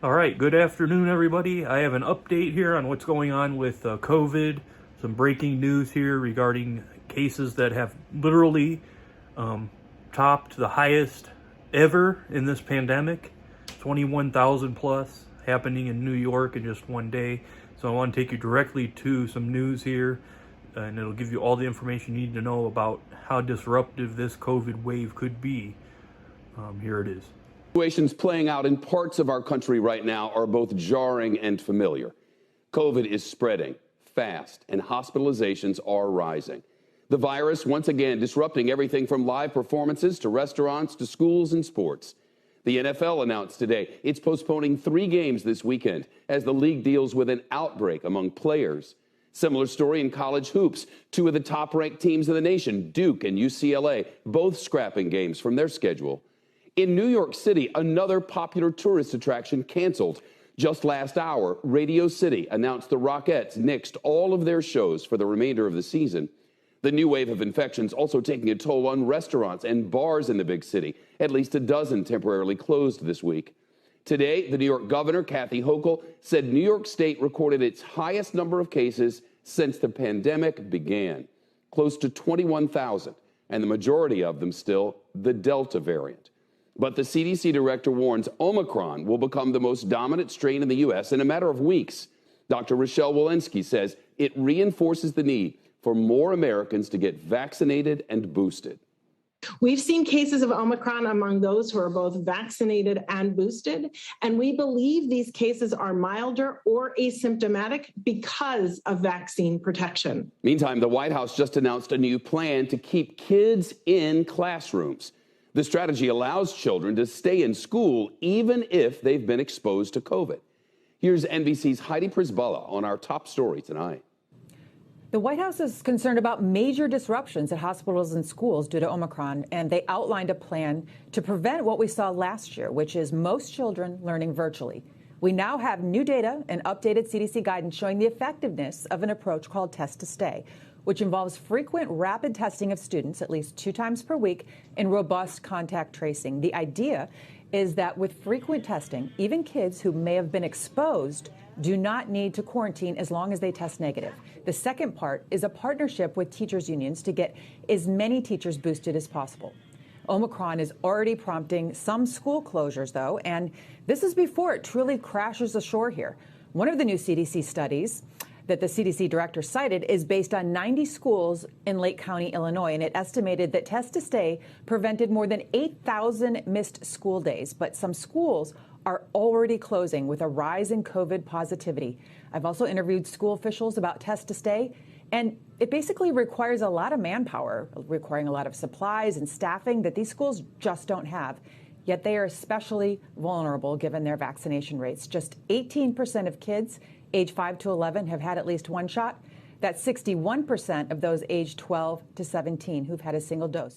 All right, good afternoon, everybody. I have an update here on what's going on with COVID. Some breaking news here regarding cases that have literally topped the highest ever in this pandemic, 21,000 plus, happening in New York in just one day. So I want to take you directly to some news here, and it'll give you all the information you need to know about how disruptive this COVID wave could be. Here it is. Situations playing out in parts of our country right now are both jarring and familiar. COVID is spreading fast, and hospitalizations are rising. The virus once again disrupting everything from live performances to restaurants to schools and sports. The NFL announced today it's postponing 3 games this weekend as the league deals with an outbreak among players. Similar story in college hoops. 2 of the top-ranked teams in the nation, Duke and UCLA, both scrapping games from their schedule. In New York City, another popular tourist attraction canceled. Just last hour, Radio City announced the Rockettes nixed all of their shows for the remainder of the season. The new wave of infections also taking a toll on restaurants and bars in the big city. At least a dozen temporarily closed this week. Today, the New York governor, Kathy Hochul, said New York State recorded its highest number of cases since the pandemic began, close to 21,000, and the majority of them still the Delta variant. But the CDC director warns Omicron will become the most dominant strain in the U.S. in a matter of weeks. Dr. Rochelle Walensky says it reinforces the need for more Americans to get vaccinated and boosted. We've seen cases of Omicron among those who are both vaccinated and boosted, and we believe these cases are milder or asymptomatic because of vaccine protection. Meantime, the White House just announced a new plan to keep kids in classrooms. The strategy allows children to stay in school even if they've been exposed to COVID. Here's NBC's Heidi Przybyla on our top story tonight. The White House is concerned about major disruptions at hospitals and schools due to Omicron, and they outlined a plan to prevent what we saw last year, which is most children learning virtually. We now have new data and updated CDC guidance showing the effectiveness of an approach called Test to Stay, which involves frequent rapid testing of students at least 2 times per week and robust contact tracing. The idea is that with frequent testing, even kids who may have been exposed do not need to quarantine as long as they test negative. The second part is a partnership with teachers' unions to get as many teachers boosted as possible. Omicron is already prompting some school closures, though, and this is before it truly crashes ashore here. One of the new CDC studies that the CDC director cited is based on 90 schools in Lake County, Illinois, and it estimated that Test to Stay prevented more than 8,000 missed school days. But some schools are already closing with a rise in COVID positivity. I've also interviewed school officials about Test to Stay, and it basically requires a lot of manpower, requiring a lot of supplies and staffing that these schools just don't have. Yet they are especially vulnerable given their vaccination rates. Just 18% of kids age 5 to 11 have had at least 1 shot. That's 61% of those aged 12 to 17 who've had a single dose.